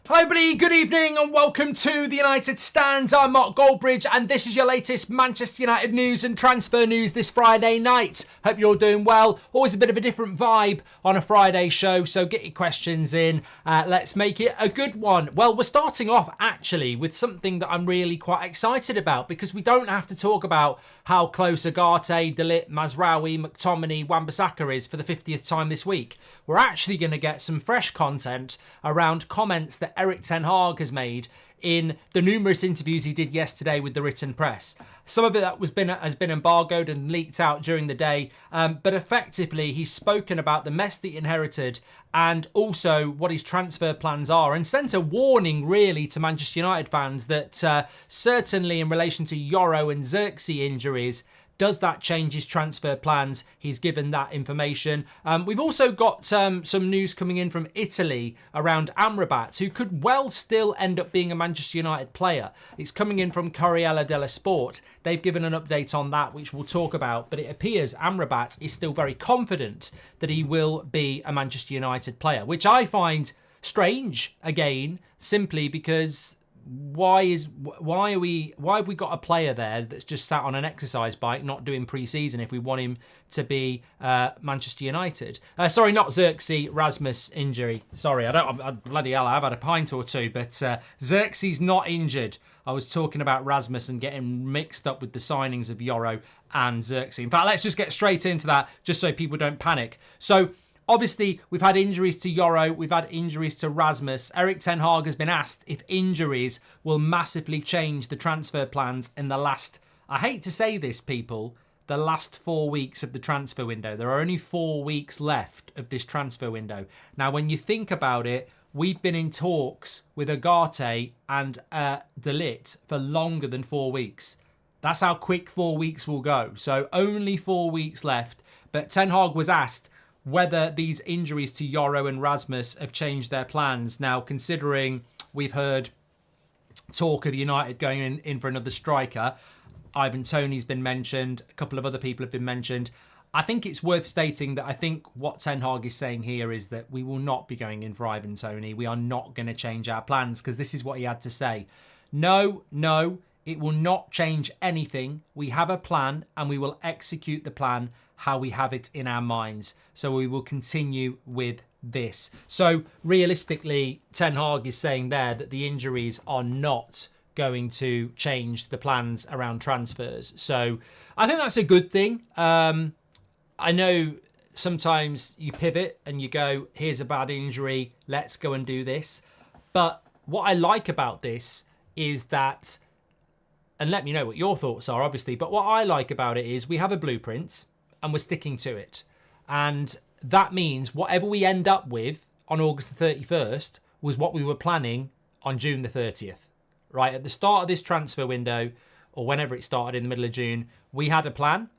Hello everybody, good evening and welcome to the United Stands. I'm Mark Goldbridge and this is your latest Manchester United news and transfer news this Friday night. Hope you're all doing well. Always a bit of a different vibe on a Friday show, so get your questions in. Let's make it a good one. Well, we're starting off actually with something that I'm really quite excited about because we don't have to talk about how close Agate, De Ligt, Mazraoui, McTominay, Wan-Bissaka is for the 50th time this week. We're actually going to get some fresh content around comments that Erik ten Hag has made in the numerous interviews he did yesterday with the written press. Some of it that has been embargoed and leaked out during the day, but effectively he's spoken about the mess that he inherited and also what his transfer plans are, and sent a warning really to Manchester United fans that certainly in relation to Yoro and Xerxes injuries, does that change his transfer plans? He's given that information. We've also got some news coming in from Italy around Amrabat, who could well still end up being a Manchester United player. It's coming in from Corriere dello Sport. They've given an update on that, which we'll talk about. But it appears Amrabat is still very confident that he will be a Manchester United player, which I find strange, again, simply because why have we got a player there that's just sat on an exercise bike not doing pre-season if we want him to be Manchester United? Sorry, not Xerxes, Rasmus injury. Sorry, bloody hell, I've had a pint or two, but Xerxes not injured. I was talking about Rasmus and getting mixed up with the signings of Yoro and Xerxes. In fact, let's just get straight into that just so people don't panic. So obviously, we've had injuries to Yoro, we've had injuries to Rasmus. Erik ten Hag has been asked if injuries will massively change the transfer plans in the last, I hate to say this, people, the last 4 weeks of the transfer window. There are only 4 weeks left of this transfer window. Now, when you think about it, we've been in talks with Agate and De Ligt for longer than 4 weeks. That's how quick 4 weeks will go. So only 4 weeks left. But Ten Hag was asked whether these injuries to Yoro and Rasmus have changed their plans. Now, considering we've heard talk of United going in for another striker, Ivan Toney's been mentioned, a couple of other people have been mentioned. I think it's worth stating that I think what Ten Hag is saying here is that we will not be going in for Ivan Toney. We are not going to change our plans, because this is what he had to say. No, it will not change anything. We have a plan and we will execute the plan how we have it in our minds. So we will continue with this. So realistically, Ten Hag is saying there that the injuries are not going to change the plans around transfers. So I think that's a good thing. I know sometimes you pivot and you go, here's a bad injury, let's go and do this. But what I like about this is that, and let me know what your thoughts are, obviously, but what I like about it is we have a blueprint and we're sticking to it. And that means whatever we end up with on August the 31st was what we were planning on June the 30th, right? At the start of this transfer window, or whenever it started in the middle of June, we had a plan.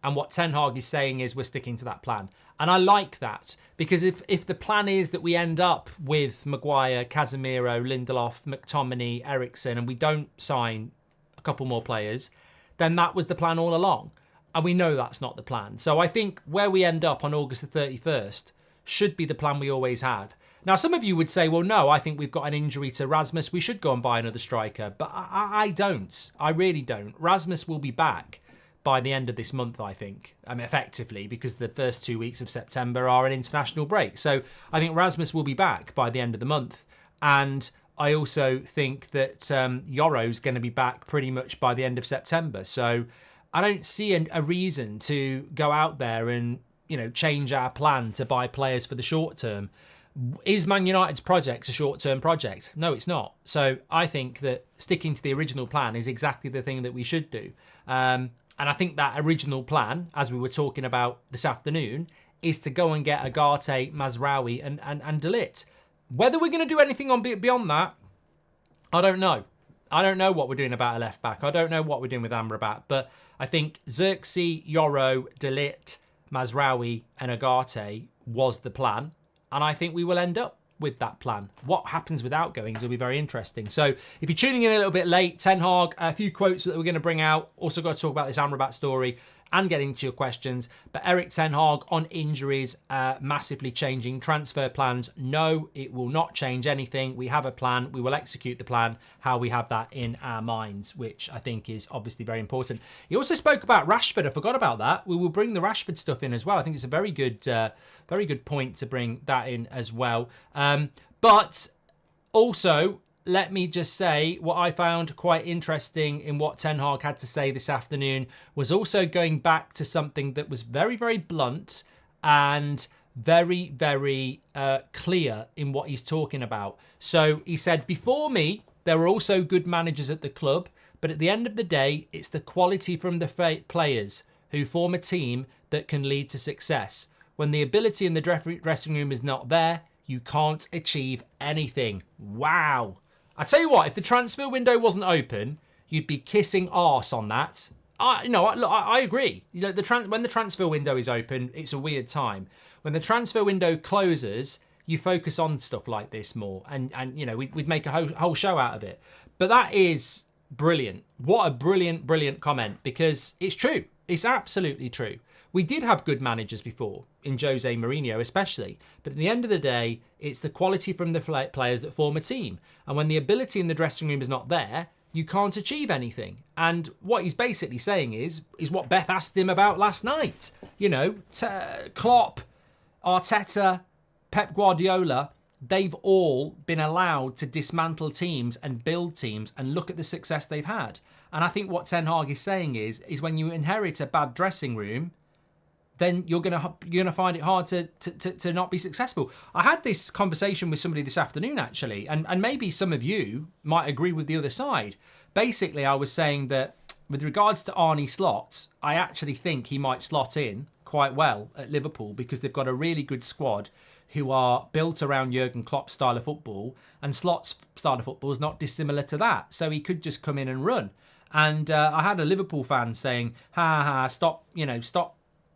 And what Ten Hag is saying is we're sticking to that plan. And I like that, because if the plan is that we end up with Maguire, Casemiro, Lindelof, McTominay, Eriksen, and we don't sign a couple more players, then that was the plan all along. And we know that's not the plan. So I think where we end up on August the 31st should be the plan we always have. Now, some of you would say, well, no, I think we've got an injury to Rasmus. We should go and buy another striker. But I don't. I really don't. Rasmus will be back by the end of this month, I think. Effectively, because the first 2 weeks of September are an international break. So I think Rasmus will be back by the end of the month. And I also think that Yoro's going to be back pretty much by the end of September. So I don't see a reason to go out there and, change our plan to buy players for the short term. Is Man United's project a short-term project? No, it's not. So I think that sticking to the original plan is exactly the thing that we should do. And I think that original plan, as we were talking about this afternoon, is to go and get Agate, Mazraoui and De Ligt. Whether we're going to do anything beyond that, I don't know. I don't know what we're doing about a left back. I don't know what we're doing with Amrabat. But I think Xerxes, Yoro, De Ligt, Mazraoui and Agate was the plan. And I think we will end up with that plan. What happens with outgoings will be very interesting. So if you're tuning in a little bit late, Ten Hag, a few quotes that we're going to bring out. Also got to talk about this Amrabat story. and get into your questions. But Erik ten Hag on injuries, massively changing transfer plans. No, it will not change anything. We have a plan. We will execute the plan how we have that in our minds, which I think is obviously very important. He also spoke about Rashford. I forgot about that. We will bring the Rashford stuff in as well. I think it's a very good point to bring that in as well. But also, let me just say what I found quite interesting in what Ten Hag had to say this afternoon was also going back to something that was very, very blunt and very, very clear in what he's talking about. So he said, before me, there were also good managers at the club, but at the end of the day, it's the quality from the players who form a team that can lead to success. When the ability in the dressing room is not there, you can't achieve anything. Wow. I tell you what, if the transfer window wasn't open, you'd be kissing arse on that. I agree. When the transfer window is open, it's a weird time. When the transfer window closes, you focus on stuff like this more, and we'd make a whole show out of it. But that is brilliant. What a brilliant comment, because it's true. It's absolutely true. We did have good managers before, in Jose Mourinho especially, but at the end of the day, it's the quality from the players that form a team. And when the ability in the dressing room is not there, you can't achieve anything. And what he's basically saying is what Beth asked him about last night. Klopp, Arteta, Pep Guardiola, they've all been allowed to dismantle teams and build teams and look at the success they've had. And I think what Ten Hag is saying is when you inherit a bad dressing room, then you're gonna find it hard to not be successful. I had this conversation with somebody this afternoon, actually, and maybe some of you might agree with the other side. Basically, I was saying that with regards to Arne Slot, I actually think he might slot in quite well at Liverpool because they've got a really good squad who are built around Jurgen Klopp's style of football, and Slot's style of football is not dissimilar to that. So he could just come in and run. And I had a Liverpool fan saying, stop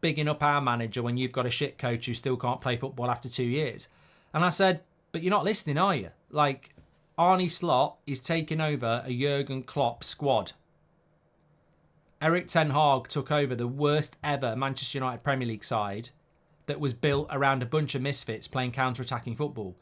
bigging up our manager when you've got a shit coach who still can't play football after 2 years. And I said, but you're not listening, are you? Like, Arne Slot is taking over a Jurgen Klopp squad. Erik ten Hag took over the worst ever Manchester United Premier League side that was built around a bunch of misfits playing counter-attacking football.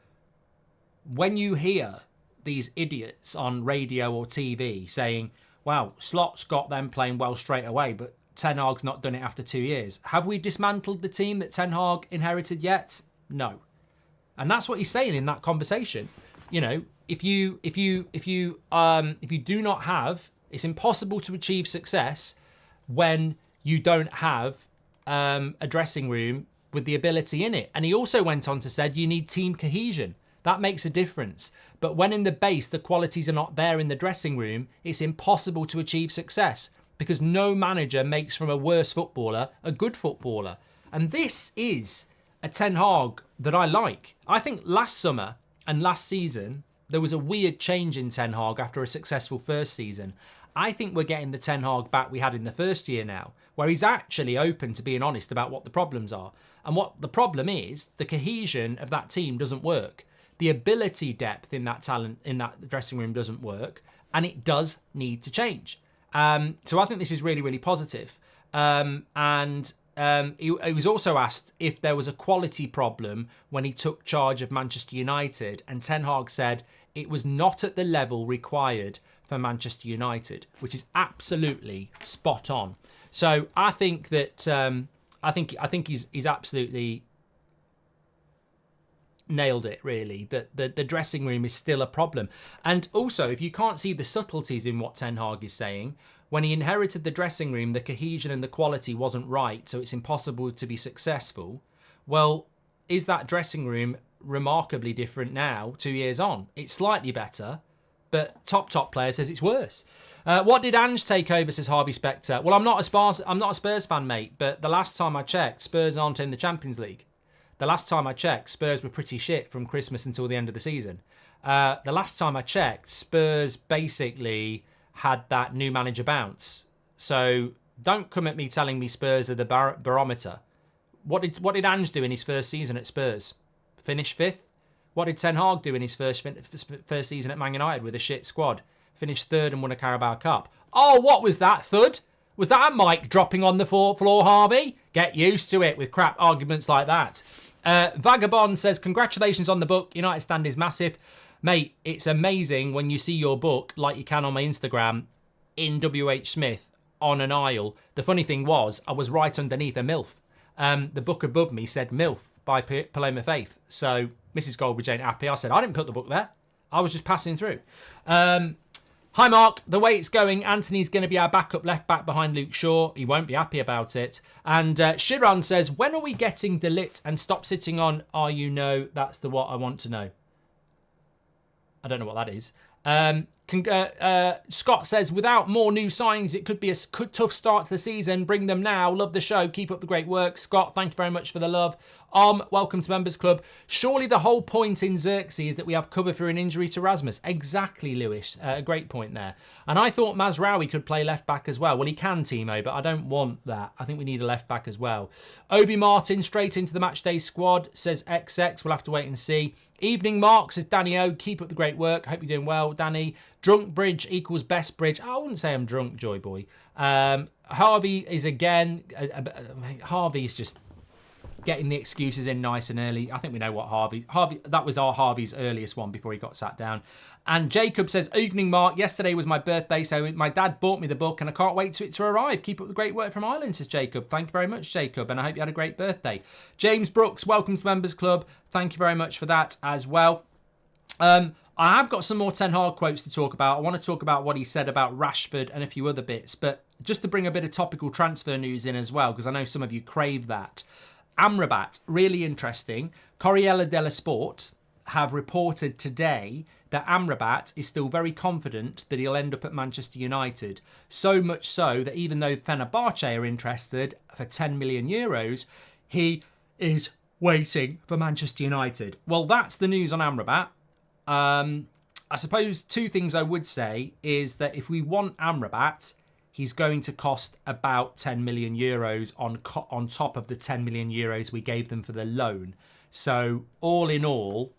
When you hear these idiots on radio or TV saying, wow, Slot's got them playing well straight away, but Ten Hag's not done it after 2 years. Have we dismantled the team that Ten Hag inherited yet? No. And that's what he's saying in that conversation. If you do not have, it's impossible to achieve success when you don't have a dressing room with the ability in it. And he also went on to say you need team cohesion. That makes a difference. But when in the base the qualities are not there in the dressing room, it's impossible to achieve success, because no manager makes from a worse footballer a good footballer. And this is a Ten Hag that I like. I think last summer and last season, there was a weird change in Ten Hag after a successful first season. I think we're getting the Ten Hag back we had in the first year now, where he's actually open to being honest about what the problems are. And what the problem is, the cohesion of that team doesn't work. The ability depth in that talent, in that dressing room doesn't work, and it does need to change. So I think this is really, really positive. He was also asked if there was a quality problem when he took charge of Manchester United, and Ten Hag said it was not at the level required for Manchester United, which is absolutely spot on. So I think that I think he's absolutely nailed it, really, that the dressing room is still a problem. And also, if you can't see the subtleties in what Ten Hag is saying, when he inherited the dressing room, the cohesion and the quality wasn't right, so it's impossible to be successful. Well, is that dressing room remarkably different now, 2 years on? It's slightly better, but top player says it's worse. What did Ange take over, says Harvey Specter? Well, I'm not a Spurs fan, mate, but the last time I checked, Spurs aren't in the Champions League. The last time I checked, Spurs were pretty shit from Christmas until the end of the season. The last time I checked, Spurs basically had that new manager bounce. So don't come at me telling me Spurs are the barometer. What did Ange do in his first season at Spurs? Finish 5th? What did Ten Hag do in his first season at Man United with a shit squad? Finished 3rd and won a Carabao Cup. Oh, what was that, thud? Was that a mic dropping on the floor, Harvey? Get used to it with crap arguments like that. Vagabond says, congratulations on the book. United Stand is massive. Mate, it's amazing when you see your book, like you can on my Instagram, in WH Smith on an aisle. The funny thing was, I was right underneath a MILF. The book above me said MILF by Paloma Faith. So Mrs. Goldbridge ain't happy. I said, I didn't put the book there. I was just passing through. Hi, Mark. The way it's going, Anthony's going to be our backup left back behind Luke Shaw. He won't be happy about it. And Shiran says, when are we getting Delit and stop sitting on, that's the what I want to know. I don't know what that is. Scott says, without more new signings, it could be a tough start to the season. Bring them now. Love the show. Keep up the great work. Scott, thank you very much for the love. Welcome to Members Club. Surely the whole point in Xerxes is that we have cover for an injury to Rasmus. Exactly, Lewis. A great point there. And I thought Mazraoui could play left back as well. Well, he can, Timo, but I don't want that. I think we need a left back as well. Obi Martin, straight into the matchday squad, says XX. We'll have to wait and see. Evening, Mark, says Danny O. Keep up the great work. Hope you're doing well, Danny. Drunk bridge equals best bridge. I wouldn't say I'm drunk, Joy Boy. Harvey is again... Harvey's just getting the excuses in nice and early. I think we know what Harvey... That was Harvey's earliest one before he got sat down. And Jacob says, evening, Mark. Yesterday was my birthday, so my dad bought me the book and I can't wait for it to arrive. Keep up the great work from Ireland, says Jacob. Thank you very much, Jacob, and I hope you had a great birthday. James Brooks, welcome to Members Club. Thank you very much for that as well. I have got some more Ten Hag quotes to talk about. I want to talk about what he said about Rashford and a few other bits, but just to bring a bit of topical transfer news in as well, because I know some of you crave that. Amrabat, really interesting. Corriere dello Sport have reported today that Amrabat is still very confident that he'll end up at Manchester United. So much so that even though Fenerbahce are interested for 10 million euros, he is waiting for Manchester United. Well, that's the news on Amrabat. I suppose two things I would say is that if we want Amrabat, he's going to cost about 10 million euros on top of the 10 million euros we gave them for the loan. So all in all,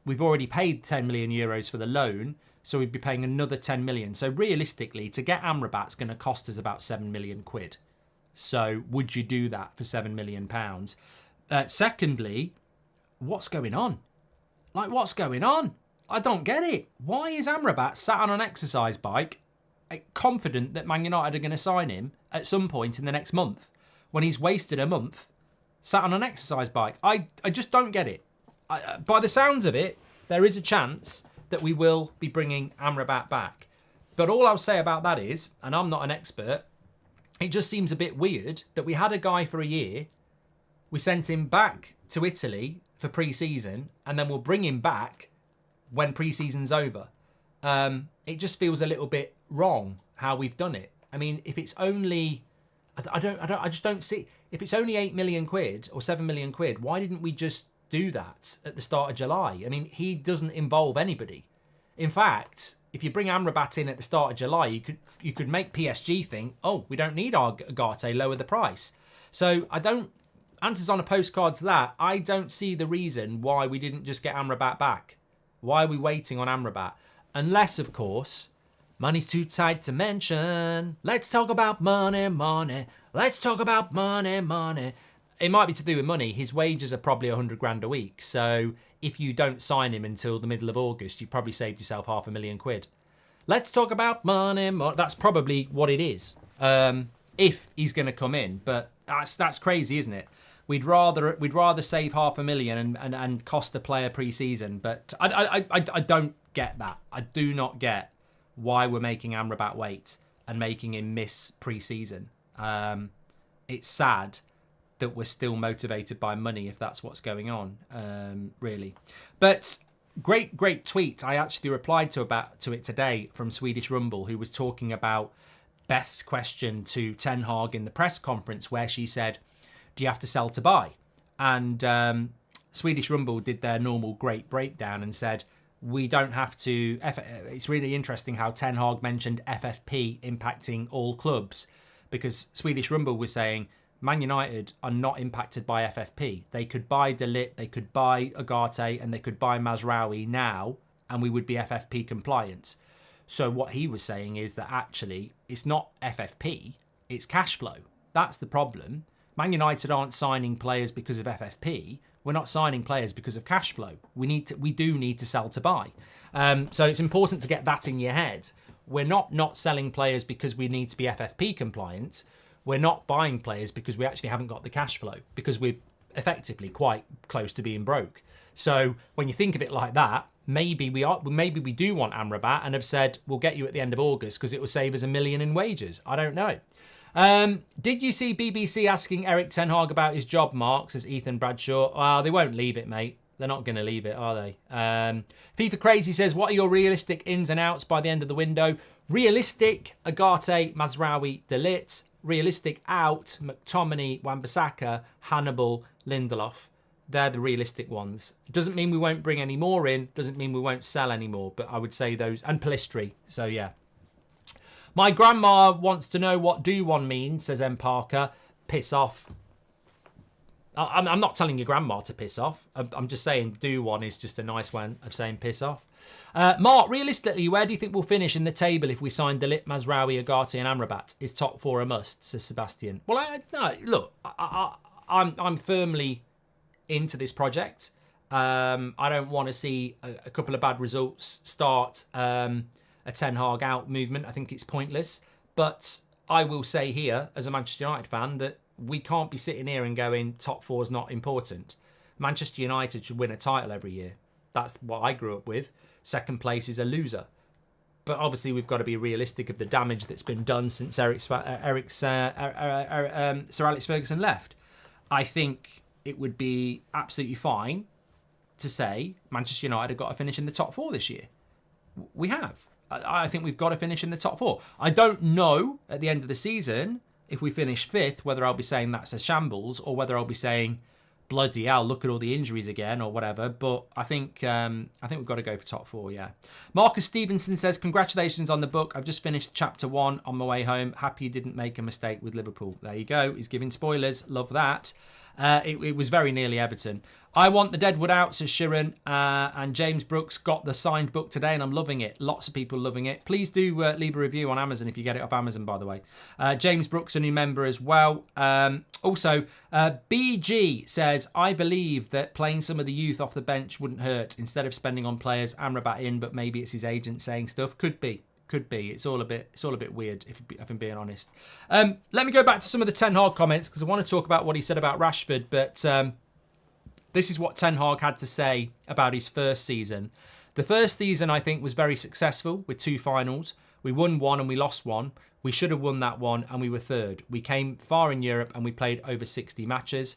we've already paid 10 million euros for the loan, so we'd be paying another 10 million. So realistically, to get Amrabat's going to cost us about 7 million quid. So would you do that for 7 million pounds? Secondly, what's going on? Like, what's going on? I don't get it. Why is Amrabat sat on an exercise bike, confident that Man United are going to sign him at some point in the next month, when he's wasted a month sat on an exercise bike? I just don't get it. By the sounds of it, there is a chance that we will be bringing Amrabat back. But all I'll say about that is, and I'm not an expert, it just seems a bit weird that we had a guy for a year, we sent him back to Italy for pre-season, and then we'll bring him back when pre-season's over. It just feels a little bit wrong how we've done it. I mean, if it's only... I just don't see... If it's only 8 million quid or 7 million quid, why didn't we just do that at the start of July? I mean, he doesn't involve anybody. In fact, if you bring Amrabat in at the start of July, you could make PSG think, oh, we don't need our Ugarte, lower the price. So I don't... Answers on a postcard to that, I don't see the reason why we didn't just get Amrabat back. Why are we waiting on Amrabat? Unless, of course, money's too tight to mention. Let's talk about money, money. Let's talk about money, money. It might be to do with money. His wages are probably 100 grand a week. So if you don't sign him until the middle of August, you probably saved yourself £500,000. Let's talk about money, money. That's probably what it is. If he's going to come in. But that's crazy, isn't it? We'd rather save £500,000 and cost the player pre-season, but I don't get that. I do not get why we're making Amrabat wait and making him miss pre-season. It's sad that we're still motivated by money if that's what's going on, really. But great tweet. I actually replied to it today from Swedish Rumble, who was talking about Beth's question to Ten Hag in the press conference, where she said, do you have to sell to buy? And Swedish Rumble did their normal great breakdown and said, we don't have to... It's really interesting how Ten Hag mentioned FFP impacting all clubs, because Swedish Rumble was saying Man United are not impacted by FFP. They could buy De Ligt, they could buy Ugarte, and they could buy Mazraoui now, and we would be FFP compliant. So what he was saying is that actually it's not FFP, it's cash flow. That's the problem. Man United aren't signing players because of FFP. We're not signing players because of cash flow. We do need to sell to buy. So it's important to get that in your head. We're not selling players because we need to be FFP compliant. We're not buying players because we actually haven't got the cash flow, because we're effectively quite close to being broke. So when you think of it like that, maybe we do want Amrabat and have said we'll get you at the end of August because it will save us $1 million in wages. I don't know. Did you see BBC asking Erik Ten Hag about his job, Mark? Says Ethan Bradshaw. Well, they won't leave it, mate. They're not going to leave it, are they? FIFA Crazy says, what are your realistic ins and outs by the end of the window? Realistic, Agate, Mazraoui, De Ligt. Realistic out, McTominay, Wan-Bissaka, Hannibal, Lindelof. They're the realistic ones. It doesn't mean we won't bring any more in. Doesn't mean we won't sell any more. But I would say those. And Pellistri. So, yeah. My grandma wants to know what do one means, says M. Parker. Piss off. I'm not telling your grandma to piss off. I'm just saying do one is just a nice way of saying piss off. Mark, realistically, where do you think we'll finish in the table if we sign De Ligt, Mazraoui, Agate and Amrabat? Is top 4 a must, says Sebastian. Well, look, I'm firmly into this project. I don't want to see a couple of bad results start a Ten Hag out movement. I think it's pointless. But I will say here, as a Manchester United fan, that we can't be sitting here and going top 4 is not important. Manchester United should win a title every year. That's what I grew up with. Second place is a loser. But obviously we've got to be realistic of the damage that's been done since Sir Alex Ferguson left. I think it would be absolutely fine to say Manchester United have got to finish in the top 4 this year. We have. I think we've got to finish in the top 4. I don't know at the end of the season if we finish 5th whether I'll be saying that's a shambles or whether I'll be saying bloody hell, look at all the injuries again or whatever. But I think we've got to go for top 4, yeah. Marcus Stevenson says, congratulations on the book. I've just finished chapter 1 on my way home. Happy you didn't make a mistake with Liverpool. There you go. He's giving spoilers. Love that. It was very nearly Everton. I want the Deadwood out, says Sheeran. And James Brooks got the signed book today and I'm loving it. Lots of people loving it. Please do leave a review on Amazon if you get it off Amazon, by the way. James Brooks, a new member as well. Also, BG says, I believe that playing some of the youth off the bench wouldn't hurt. Instead of spending on players, Amrabat in, but maybe it's his agent saying stuff. Could be. It's all a bit weird, if I'm being honest. Let me go back to some of the Ten Hag comments because I want to talk about what he said about Rashford. But this is what Ten Hag had to say about his first season. The first season, I think, was very successful with 2 finals. We won 1 and we lost 1. We should have won that 1 and we were 3rd. We came far in Europe and we played over 60 matches.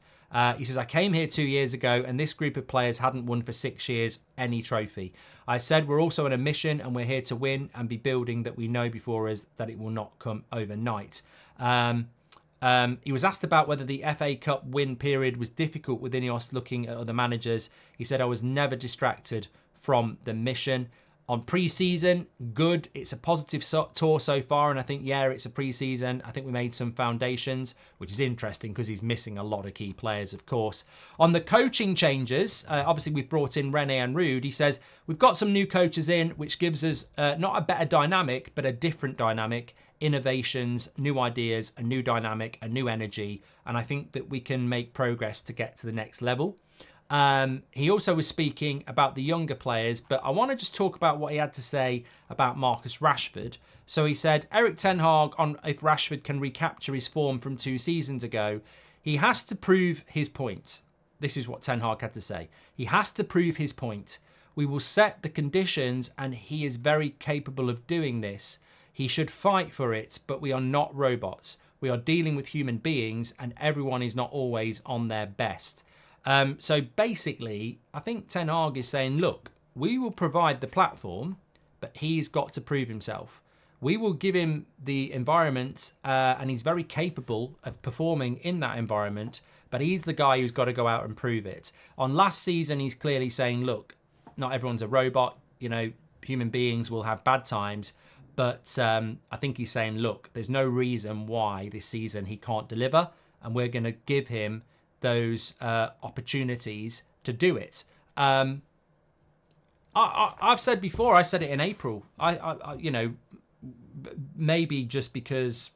He says, I came here 2 years ago and this group of players hadn't won for 6 years any trophy. I said, we're also on a mission and we're here to win and be building that we know before us that it will not come overnight. He was asked about whether the FA Cup win period was difficult with Ineos looking at other managers. He said, I was never distracted from the mission. On pre-season, good. It's a positive tour so far, and I think, yeah, it's a pre-season. I think we made some foundations, which is interesting because he's missing a lot of key players, of course. On the coaching changes, obviously we've brought in Rene and Ruud. He says, we've got some new coaches in, which gives us not a better dynamic, but a different dynamic, innovations, new ideas, a new dynamic, a new energy, and I think that we can make progress to get to the next level. He also was speaking about the younger players, but I want to just talk about what he had to say about Marcus Rashford. So he said, Erik Ten Hag, on if Rashford can recapture his form from 2 seasons ago, he has to prove his point. This is what Ten Hag had to say. He has to prove his point. We will set the conditions and he is very capable of doing this. He should fight for it, but we are not robots. We are dealing with human beings and everyone is not always on their best. So basically, I think Ten Hag is saying, look, we will provide the platform, but he's got to prove himself. We will give him the environment, and he's very capable of performing in that environment, but he's the guy who's got to go out and prove it. On last season, he's clearly saying, look, not everyone's a robot. You know, human beings will have bad times. But I think he's saying, look, there's no reason why this season he can't deliver, and we're going to give him those opportunities to do it. I've said before, I said it in April. Maybe just because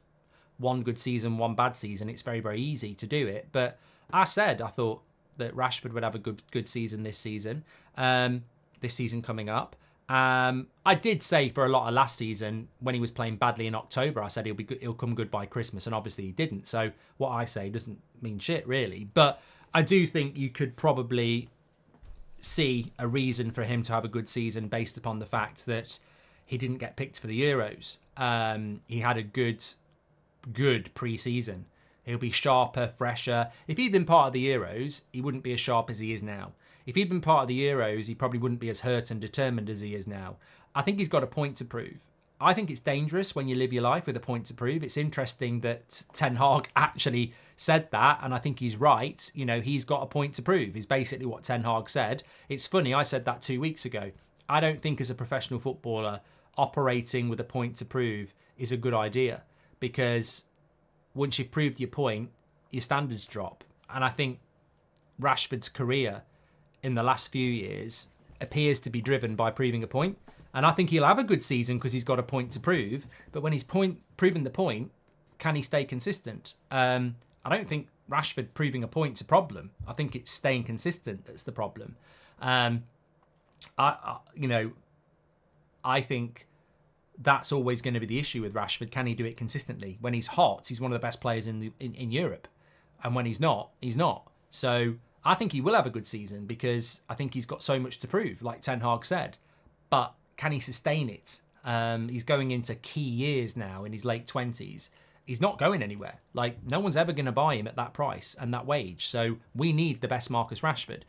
one good season, one bad season, it's very, very easy to do it. But I thought that Rashford would have a good season this season coming up. I did say for a lot of last season when he was playing badly in October, I said he'll come good by Christmas, and obviously he didn't. So what I say doesn't mean shit really. But I do think you could probably see a reason for him to have a good season based upon the fact that he didn't get picked for the Euros. He had a good pre-season. He'll be sharper, fresher. If he'd been part of the Euros, he wouldn't be as sharp as he is now. If he'd been part of the Euros, he probably wouldn't be as hurt and determined as he is now. I think he's got a point to prove. I think it's dangerous when you live your life with a point to prove. It's interesting that Ten Hag actually said that, and I think he's right. He's got a point to prove, is basically what Ten Hag said. It's funny, I said that 2 weeks ago. I don't think as a professional footballer, operating with a point to prove is a good idea, because once you've proved your point, your standards drop. And I think Rashford's career in the last few years appears to be driven by proving a point. And I think he'll have a good season because he's got a point to prove. But when he's proven the point, can he stay consistent? I don't think Rashford proving a point's a problem. I think it's staying consistent that's the problem. I think that's always going to be the issue with Rashford. Can he do it consistently? When he's hot, he's one of the best players in Europe. And when he's not, he's not. So I think he will have a good season because I think he's got so much to prove, like Ten Hag said. But can he sustain it? He's going into key years now in his late 20s. He's not going anywhere. Like, no one's ever going to buy him at that price and that wage. So we need the best Marcus Rashford.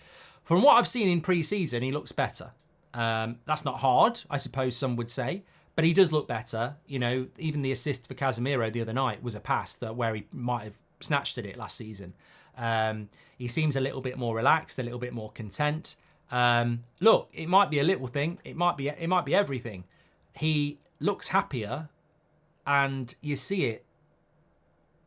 From what I've seen in pre-season, he looks better. That's not hard, I suppose some would say. But he does look better. Even the assist for Casemiro the other night was a pass where he might have snatched at it last season. He seems a little bit more relaxed, a little bit more content. Look, it might be a little thing. It might be everything. He looks happier, and you see it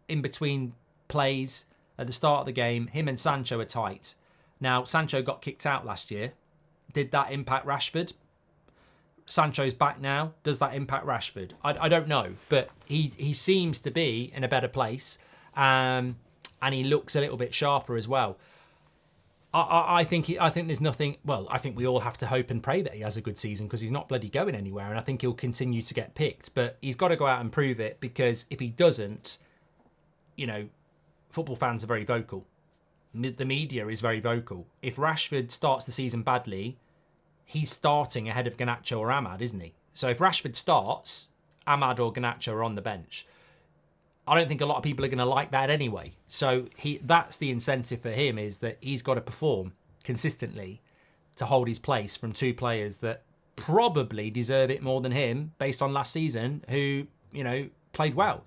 in between plays at the start of the game. Him and Sancho are tight. Now, Sancho got kicked out last year. Did that impact Rashford? Sancho's back now. Does that impact Rashford? I don't know, but he seems to be in a better place, and he looks a little bit sharper as well. I think there's nothing. Well, I think we all have to hope and pray that he has a good season because he's not bloody going anywhere, and I think he'll continue to get picked. But he's got to go out and prove it, because if he doesn't, football fans are very vocal. The media is very vocal. If Rashford starts the season badly, he's starting ahead of Garnacho or Amad, isn't he? So if Rashford starts, Amad or Garnacho are on the bench. I don't think a lot of people are going to like that anyway. So that's the incentive for him, is that he's got to perform consistently to hold his place from two players that probably deserve it more than him based on last season, who, played well.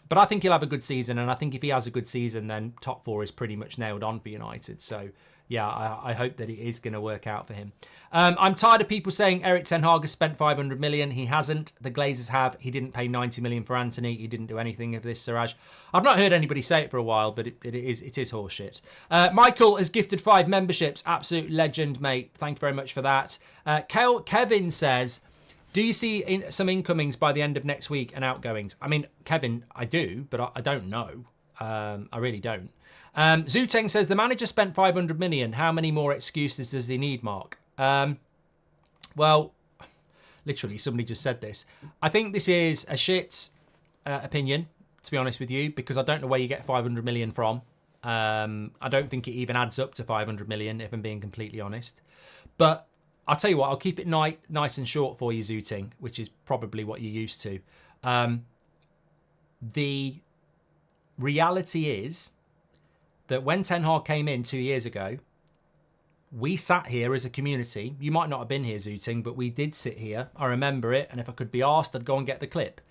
But I think he'll have a good season, and I think if he has a good season, then top four is pretty much nailed on for United. So, yeah, I hope that it is going to work out for him. I'm tired of people saying Erik Ten Hag has spent 500 million. He hasn't. The Glazers have. He didn't pay 90 million for Anthony. He didn't do anything of this, Siraj. I've not heard anybody say it for a while, but it is horseshit. Michael has gifted 5 memberships. Absolute legend, mate. Thank you very much for that. Kevin says, do you see some incomings by the end of next week and outgoings? I mean, Kevin, I do, but I don't know. I really don't. Zuteng says, the manager spent 500 million. How many more excuses does he need, Mark? Well, literally, somebody just said this. I think this is a shit opinion, to be honest with you, because I don't know where you get 500 million from. I don't think it even adds up to 500 million, if I'm being completely honest. But I'll tell you what, I'll keep it nice and short for you, Zooting, which is probably what you're used to. The reality is that when Ten Hag came in 2 years ago, we sat here as a community. You might not have been here, Zooting, but we did sit here. I remember it, and if I could be asked, I'd go and get the clip.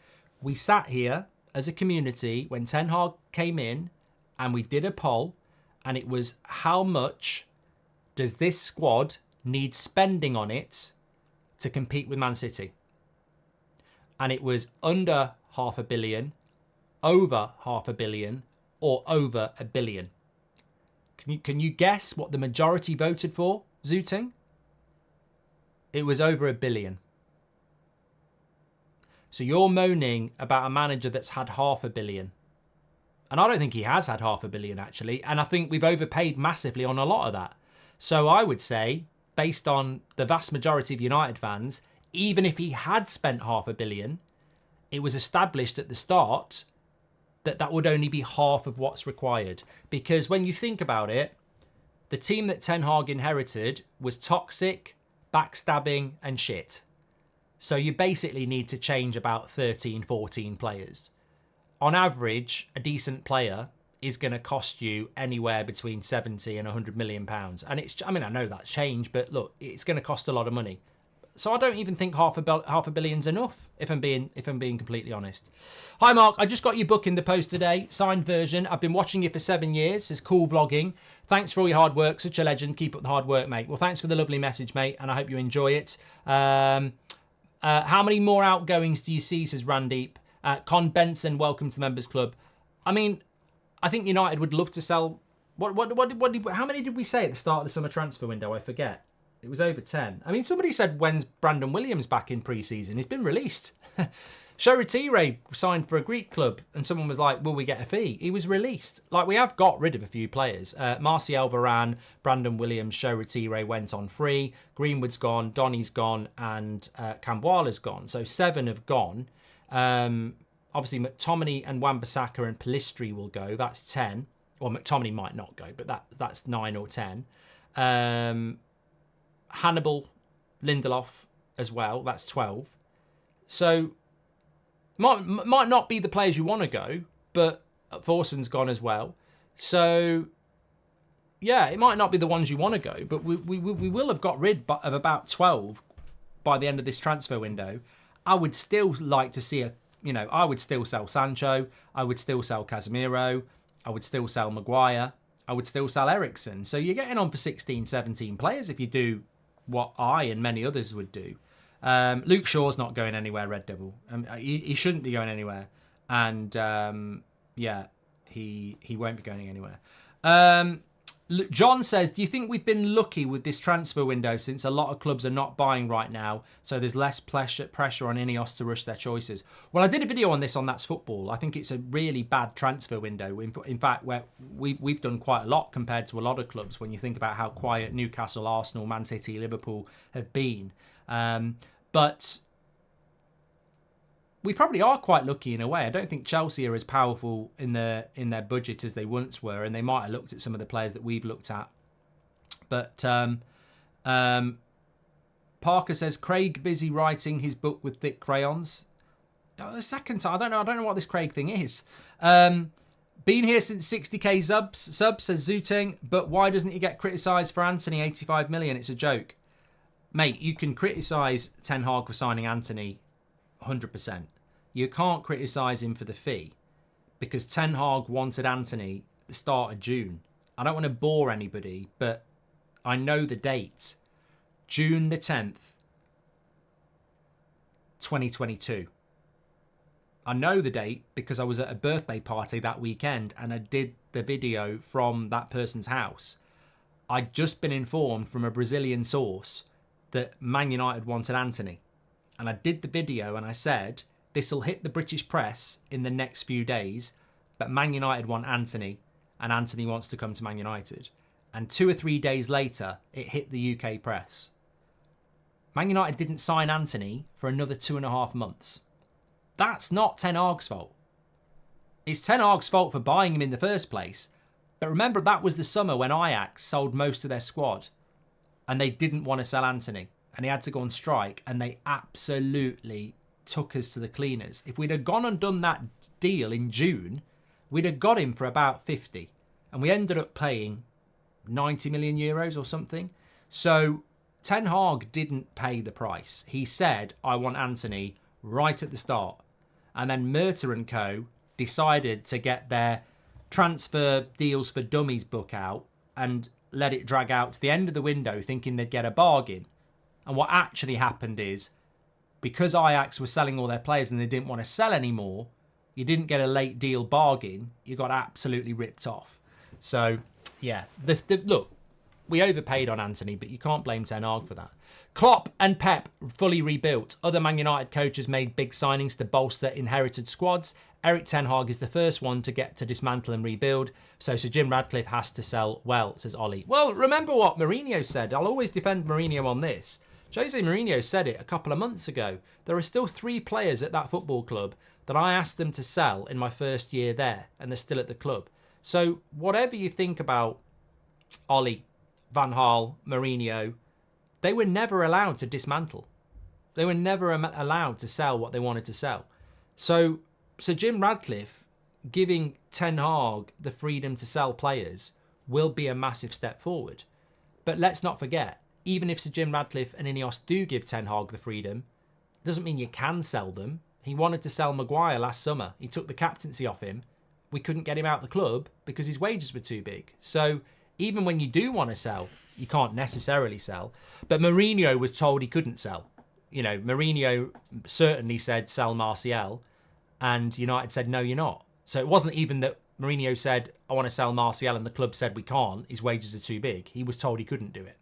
We sat here as a community when Ten Hag came in, and we did a poll, and it was, how much does this squad need spending on it to compete with Man City? And it was under 500 million, over 500 million, or over 1 billion. Can you guess what the majority voted for, Zooting? It was over £1 billion. So you're moaning about a manager that's had £500 million. And I don't think he has had £500 million, actually. And I think we've overpaid massively on a lot of that. So I would say, based on the vast majority of United fans, even if he had spent £500 million, it was established at the start that that would only be half of what's required. Because when you think about it, the team that Ten Hag inherited was toxic, backstabbing and shit. So you basically need to change about 13, 14 players. On average, a decent player is going to cost you anywhere between 70 and 100 million pounds. And it's, I mean, I know that's changed, but look, it's going to cost a lot of money. So I don't even think half a billion's enough, if I'm being completely honest. Hi Mark, I just got your book in the post today, signed version. I've been watching you for 7 years. It's cool vlogging. Thanks for all your hard work. Such a legend. Keep up the hard work, mate. Well, thanks for the lovely message, mate, and I hope you enjoy it. How many more outgoings do you see, says Randeep. Con Benson, welcome to the Members Club. I mean, I think United would love to sell. How many did we say at the start of the summer transfer window? I forget. It was over 10. I mean, somebody said, when's Brandon Williams back in pre-season? He's been released. Shoretire signed for a Greek club, and someone was like, will we get a fee? He was released. Like, we have got rid of a few players. Martial Varane, Brandon Williams, Shoretire went on free. Greenwood's gone, Donny's gone, and Kambwala's gone. So 7 have gone. Obviously, McTominay and Wan-Bissaka and Pellistri will go. That's 10. Well, McTominay might not go, but that's 9 or 10. Hannibal, Lindelof as well. That's 12. So might not be the players you want to go, but Forson's gone as well. So yeah, it might not be the ones you want to go, but we will have got rid of about 12 by the end of this transfer window. I would still like to see I would still sell Sancho. I would still sell Casemiro. I would still sell Maguire. I would still sell Eriksen. So you're getting on for 16, 17 players if you do what I and many others would do. Luke Shaw's not going anywhere, Red Devil. He shouldn't be going anywhere. And yeah, he won't be going anywhere. John says, do you think we've been lucky with this transfer window since a lot of clubs are not buying right now, so there's less pressure on Ineos to rush their choices? Well, I did a video on this on That's Football. I think it's a really bad transfer window. In fact, where we've done quite a lot compared to a lot of clubs when you think about how quiet Newcastle, Arsenal, Man City, Liverpool have been. But we probably are quite lucky in a way. I don't think Chelsea are as powerful in their budget as they once were, and they might have looked at some of the players that we've looked at. But Parker says, Craig busy writing his book with thick crayons. The second time, I don't know what this Craig thing is. Been here since 60k subs, says Zooting, but why doesn't he get criticised for Anthony 85 million? It's a joke. Mate, you can criticise Ten Hag for signing Anthony 100%. You can't criticise him for the fee because Ten Hag wanted Anthony at the start of June. I don't want to bore anybody, but I know the date. June the 10th, 2022. I know the date because I was at a birthday party that weekend and I did the video from that person's house. I'd just been informed from a Brazilian source that Man United wanted Anthony. And I did the video and I said, this will hit the British press in the next few days, but Man United want Anthony and Anthony wants to come to Man United. And 2 or 3 days later, it hit the UK press. Man United didn't sign Anthony for another 2.5 months. That's not Ten Hag's fault. It's Ten Hag's fault for buying him in the first place. But remember, that was the summer when Ajax sold most of their squad and they didn't want to sell Anthony. And he had to go on strike, and they absolutely took us to the cleaners. If we'd have gone and done that deal in June, we'd have got him for about 50. And we ended up paying 90 million euros or something. So Ten Hag didn't pay the price. He said, I want Anthony right at the start. And then Murta and co. decided to get their transfer deals for dummies book out and let it drag out to the end of the window thinking they'd get a bargain. And what actually happened is, because Ajax were selling all their players and they didn't want to sell anymore, you didn't get a late deal bargain. You got absolutely ripped off. So, yeah. Look, we overpaid on Anthony, but you can't blame Ten Hag for that. Klopp and Pep fully rebuilt. Other Man United coaches made big signings to bolster inherited squads. Eric Ten Hag is the first one to get to dismantle and rebuild, so Sir Jim Ratcliffe has to sell well, says Ollie. Well, remember what Mourinho said. I'll always defend Mourinho on this. Jose Mourinho said it a couple of months ago. There are still 3 players at that football club that I asked them to sell in my first year there, and they're still at the club. So whatever you think about Ollie, Van Gaal, Mourinho, they were never allowed to dismantle. They were never allowed to sell what they wanted to sell. So Sir Jim Ratcliffe giving Ten Hag the freedom to sell players will be a massive step forward. But let's not forget, even if Sir Jim Ratcliffe and Ineos do give Ten Hag the freedom, doesn't mean you can sell them. He wanted to sell Maguire last summer. He took the captaincy off him. We couldn't get him out of the club because his wages were too big. So even when you do want to sell, you can't necessarily sell. But Mourinho was told he couldn't sell. You know, Mourinho certainly said sell Martial, and United said, no, you're not. So it wasn't even that Mourinho said, I want to sell Martial, and the club said we can't. His wages are too big. He was told he couldn't do it.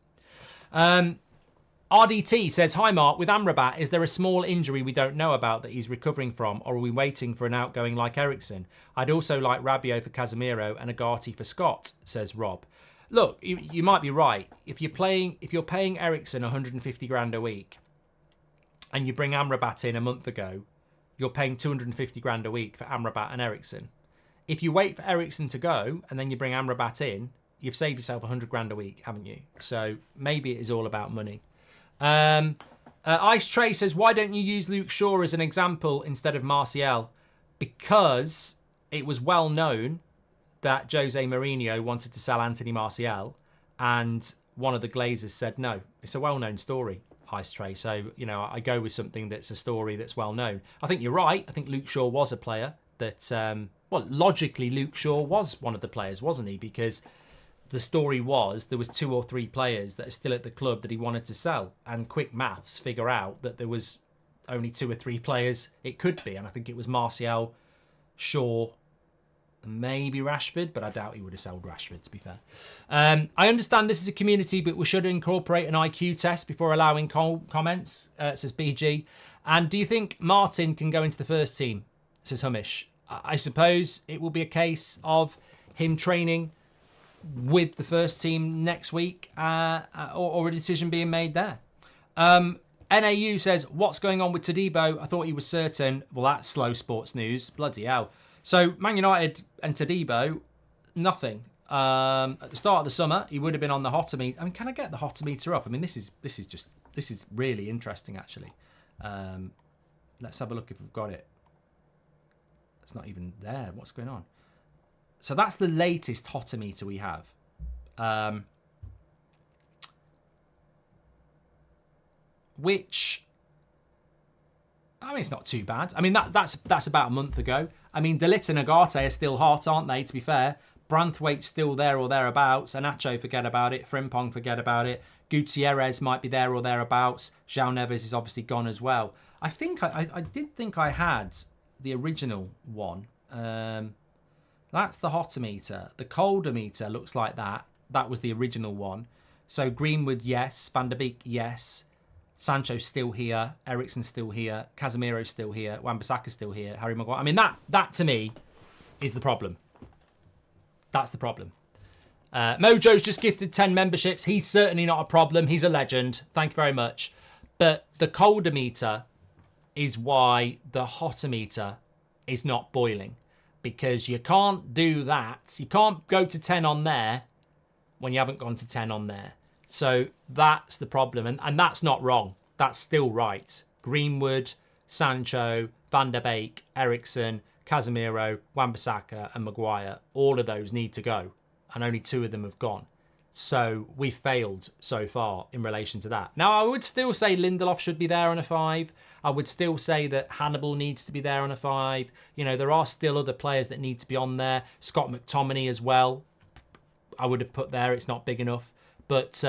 RDT says, hi Mark, with Amrabat, is there a small injury we don't know about that he's recovering from, or are we waiting for an outgoing like Eriksen? I'd also like Rabiot for Casemiro and Agati for Scott, says Rob. Look, you might be right. If you're paying Eriksen 150 grand a week and you bring Amrabat in a month ago, you're paying 250 grand a week for Amrabat and Eriksen. If you wait for Eriksen to go and then you bring Amrabat in, you've saved yourself 100 grand a week, haven't you? So maybe it is all about money. Ice Trey says, why don't you use Luke Shaw as an example instead of Martial? Because it was well known that Jose Mourinho wanted to sell Anthony Martial, and one of the Glazers said no. It's a well-known story, Ice Trey. So, I go with something that's a story that's well known. I think you're right. I think Luke Shaw was a player that, logically Luke Shaw was one of the players, wasn't he? Because the story was there was 2 or 3 players that are still at the club that he wanted to sell, and quick maths figure out that there was only 2 or 3 players it could be, and I think it was Martial, Shaw, maybe Rashford, but I doubt he would have sold Rashford, to be fair. I understand this is a community, but we should incorporate an IQ test before allowing comments, says BG. And do you think Martin can go into the first team, says Humish? I suppose it will be a case of him training with the first team next week, or a decision being made there. NAU says, what's going on with Todibo? I thought he was certain. Well, that's slow sports news. Bloody hell. So Man United and Todibo, nothing. At the start of the summer, he would have been on the hotometer. I mean, can I get the hotometer up? I mean, this is really interesting, actually. Let's have a look if we've got it. It's not even there. What's going on? So that's the latest hotometer we have. Which, I mean, it's not too bad. I mean, that's about a month ago. I mean, De Ligt and Agate are still hot, aren't they, to be fair? Branthwaite's still there or thereabouts. Anacho, forget about it. Frimpong, forget about it. Gutierrez might be there or thereabouts. João Neves is obviously gone as well. I think I did think I had the original one. That's the hotometer. The coldometer looks like that. That was the original one. So Greenwood, yes. Van der Beek, yes. Sancho's still here. Eriksen's still here. Casemiro's still here. Wan-Bissaka's still here. Harry Maguire. I mean, that to me is the problem. That's the problem. Mojo's just gifted 10 memberships. He's certainly not a problem. He's a legend. Thank you very much. But the coldometer is why the hotometer is not boiling. Because you can't do that. You can't go to 10 on there when you haven't gone to 10 on there. So that's the problem. And that's not wrong. That's still right. Greenwood, Sancho, Van der Beek, Eriksen, Casemiro, Wan-Bissaka and Maguire. All of those need to go. And only 2 of them have gone. So we failed so far in relation to that. Now, I would still say Lindelof should be there on a 5. I would still say that Hannibal needs to be there on a 5. There are still other players that need to be on there. Scott McTominay as well. I would have put there. It's not big enough. But,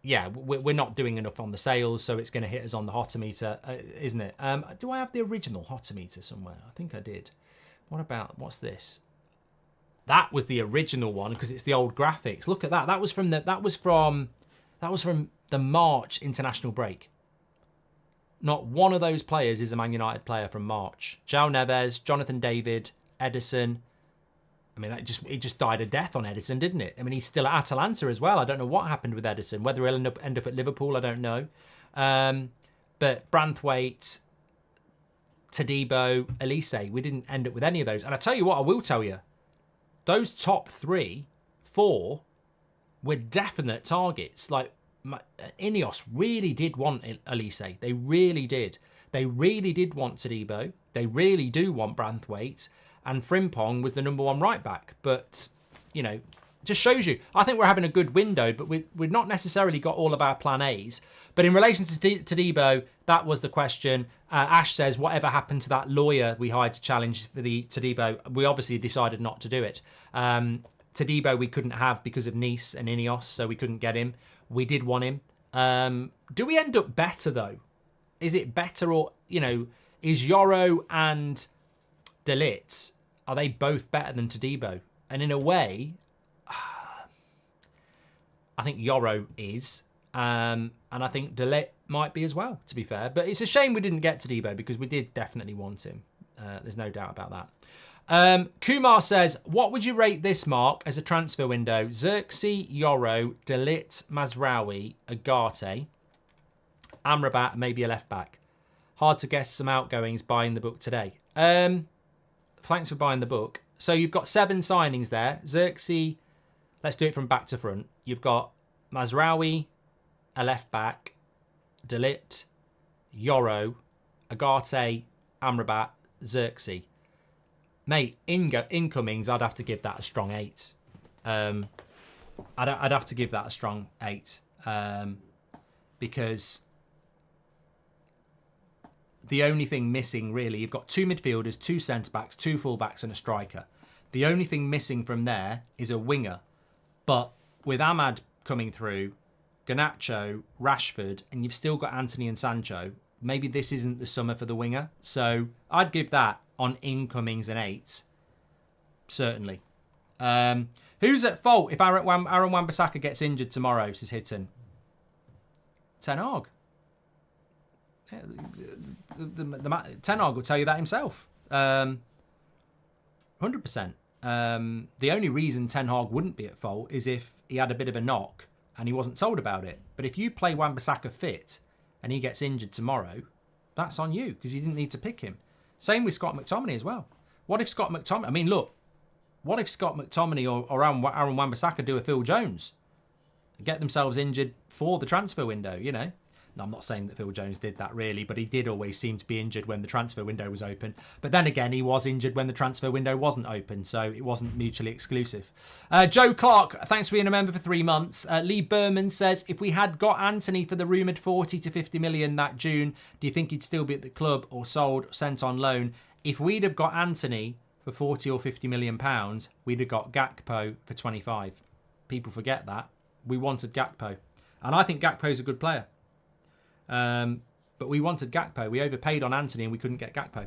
yeah, we're not doing enough on the sales, so it's going to hit us on the hotometer, isn't it? Do I have the original hotometer somewhere? I think I did. What's this? That was the original one because it's the old graphics. Look at that. That was from the March international break. Not one of those players is a Man United player from March. João Neves, Jonathan David, Edison. I mean, it just died a death on Edison, didn't it? I mean, he's still at Atalanta as well. I don't know what happened with Edison. Whether he'll end up at Liverpool, I don't know. But Branthwaite, Todibo, Elise, we didn't end up with any of those. And I tell you what, I will tell you, those top 4 were definite targets. Like, Ineos really did want Elise. They really did. They really did want Todibo. They really do want Branthwaite. And Frimpong was the number 1 right back. But, you know, just shows you. I think we're having a good window, but we've not necessarily got all of our plan A's. But in relation to Todibo, that was the question. Ash says, whatever happened to that lawyer we hired to challenge for the Todibo? We obviously decided not to do it. Todibo we couldn't have because of Nice and Ineos, so we couldn't get him. We did want him. Do we end up better, though? Is it better or, you know, is Yoro and De Ligt, are they both better than Todibo? And in a way, I think Yoro is. And I think De Ligt might be as well, to be fair. But it's a shame we didn't get Todibo because we did definitely want him. There's no doubt about that. Kumar says, what would you rate this, Mark, as a transfer window? Xerxes, Yoro, De Ligt, Mazraoui, Agate, Amrabat, maybe a left back. Hard to guess some outgoings buying the book today. Thanks for buying the book. So you've got 7 signings there. Xerxes, let's do it from back to front. You've got Mazraoui, a left back, De Ligt, Yoro, Agate, Amrabat, Xerxes. Mate, incomings, I'd have to give that a strong 8. I'd have to give that a strong 8. Because the only thing missing, really, you've got 2 midfielders, 2 centre-backs, 2 full-backs and a striker. The only thing missing from there is a winger. But with Ahmad coming through, Garnacho, Rashford, and you've still got Anthony and Sancho, maybe this isn't the summer for the winger. So I'd give that on incomings an 8. Certainly. Who's at fault if Aaron Wan-Bissaka gets injured tomorrow, says Hitton? Ten Hag. Ten Hag will tell you that himself. 100%. The only reason Ten Hag wouldn't be at fault is if he had a bit of a knock and he wasn't told about it. But if you play Wan-Bissaka fit and he gets injured tomorrow, that's on you because you didn't need to pick him. Same with Scott McTominay as well. What if Scott McTominay... I mean, look. What if Scott McTominay or Aaron Wan-Bissaka do a Phil Jones? Get themselves injured for the transfer window, you know? No, I'm not saying that Phil Jones did that really, but he did always seem to be injured when the transfer window was open. But then again, he was injured when the transfer window wasn't open, so it wasn't mutually exclusive. Joe Clark, thanks for being a member for 3 months. Lee Berman says, if we had got Anthony for the rumoured 40 to 50 million that June, do you think he'd still be at the club or sold, sent on loan? If we'd have got Anthony for 40 or 50 million pounds, we'd have got Gakpo for 25. People forget that. We wanted Gakpo. And I think Gakpo's a good player. But we wanted Gakpo. We overpaid on Anthony and we couldn't get Gakpo.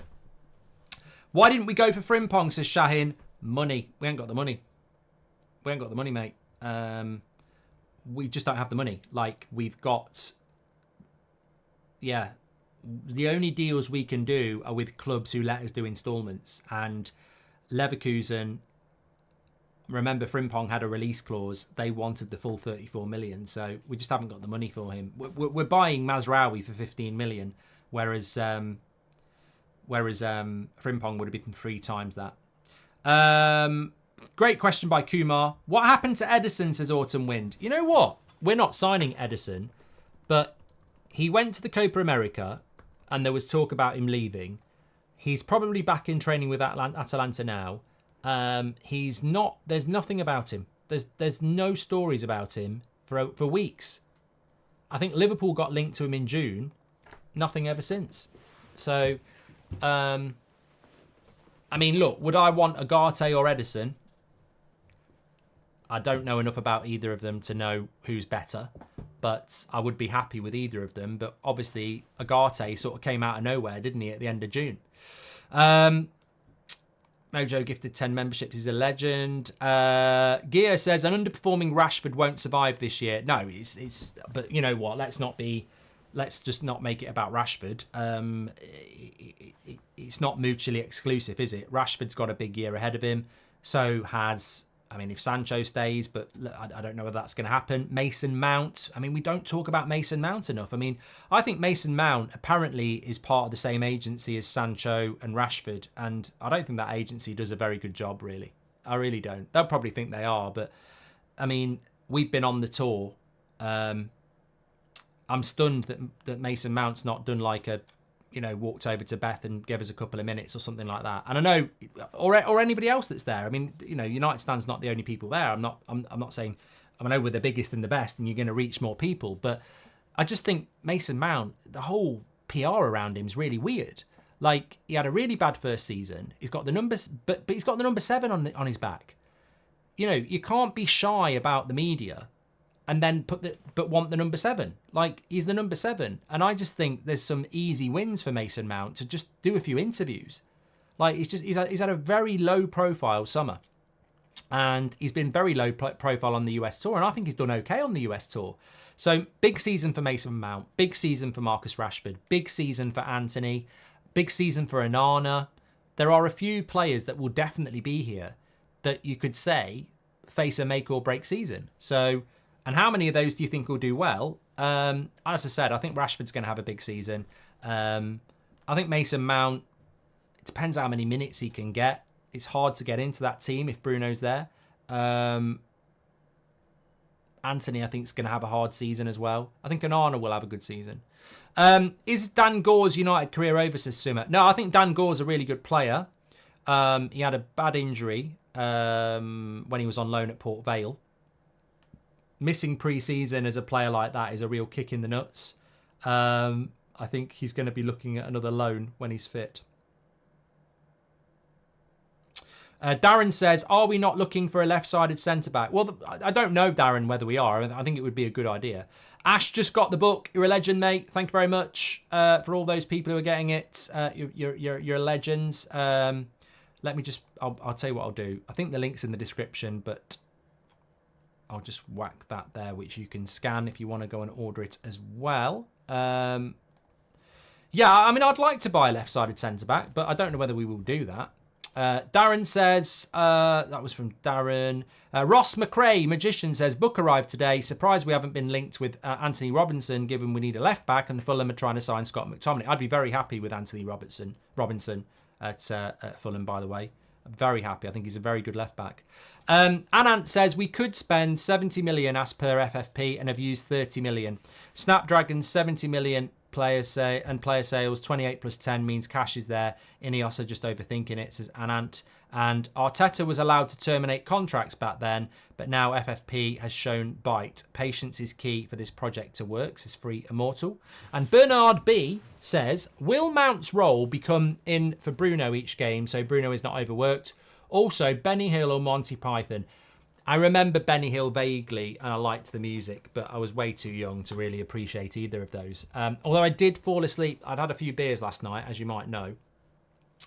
Why didn't we go for Frimpong, says Shahin? Money. We ain't got the money. We ain't got the money, mate. We just don't have the money. Like, we've got... Yeah. The only deals we can do are with clubs who let us do instalments. And Leverkusen... Remember, Frimpong had a release clause. They wanted the full 34 million, so we just haven't got the money for him. We're buying Mazraoui for 15 million, whereas Frimpong would have been 3 times that. Great question by Kumar. What happened to Edison, says Autumn Wind? You know what? We're not signing Edison, but he went to the Copa America, and there was talk about him leaving. He's probably back in training with Atalanta now. He's not. There's nothing about him. There's no stories about him for weeks. I think Liverpool got linked to him in June. Nothing ever since. So, I mean, look. Would I want Agate or Edison? I don't know enough about either of them to know who's better, but I would be happy with either of them. But obviously, Agate sort of came out of nowhere, didn't he, at the end of June? Mojo gifted 10 memberships. He's a legend. Gia says, an underperforming Rashford won't survive this year. No, it's. But you know what? Let's just not make it about Rashford. It's not mutually exclusive, is it? Rashford's got a big year ahead of him. So has, I mean, if Sancho stays, but I don't know whether that's going to happen. Mason Mount. I mean, we don't talk about Mason Mount enough. I mean, I think Mason Mount apparently is part of the same agency as Sancho and Rashford. And I don't think that agency does a very good job, really. I really don't. They'll probably think they are. But, I mean, we've been on the tour. I'm stunned that Mason Mount's not done like a, walked over to Beth and gave us a couple of minutes or something like that. And I know, or anybody else that's there. I mean, United Stand's not the only people there. I'm not saying, I know we're the biggest and the best and you're going to reach more people, but I just think Mason Mount, the whole PR around him is really weird. Like, he had a really bad first season. He's got the numbers, but he's got the number 7 on his back. You can't be shy about the media and then want the number 7. Like, he's the number 7. And I just think there's some easy wins for Mason Mount to just do a few interviews. Like, he's had a very low profile summer. And he's been very low profile on the US tour. And I think he's done okay on the US tour. So, big season for Mason Mount. Big season for Marcus Rashford. Big season for Anthony. Big season for Onana. There are a few players that will definitely be here that you could say face a make or break season. So, and how many of those do you think will do well? As I said, I think Rashford's going to have a big season. I think Mason Mount, it depends how many minutes he can get. It's hard to get into that team if Bruno's there. Anthony, I think, is going to have a hard season as well. I think Onana will have a good season. Is Dan Gore's United career over, says Summer? No, I think Dan Gore's a really good player. He had a bad injury when he was on loan at Port Vale. Missing pre-season as a player like that is a real kick in the nuts. I think he's going to be looking at another loan when he's fit. Darren says, are we not looking for a left-sided centre-back? Well, I don't know, Darren, whether we are. I think it would be a good idea. Ash just got the book. You're a legend, mate. Thank you very much for all those people who are getting it. You're legends. Let me just, I'll tell you what I'll do. I think the link's in the description, but I'll just whack that there, which you can scan if you want to go and order it as well. Yeah, I mean, I'd like to buy a left-sided centre-back, but I don't know whether we will do that. Darren says, that was from Darren. Ross McRae, Magician, says, book arrived today. Surprised we haven't been linked with Anthony Robinson, given we need a left-back and Fulham are trying to sign Scott McTominay. I'd be very happy with Anthony Robinson at Fulham, by the way. I'm very happy. I think he's a very good left-back. Anant says, we could spend 70 million as per FFP and have used 30 million. Snapdragon's 70 million player sales, 28 plus 10 means cash is there. Ineos are just overthinking it, says Anant. And Arteta was allowed to terminate contracts back then, but now FFP has shown bite. Patience is key for this project to work, says Free Immortal. And Bernard B says, will Mount's role become in for Bruno each game so Bruno is not overworked? Also, Benny Hill or Monty Python? I remember Benny Hill vaguely, and I liked the music, but I was way too young to really appreciate either of those. Although I did fall asleep. I'd had a few beers last night, as you might know.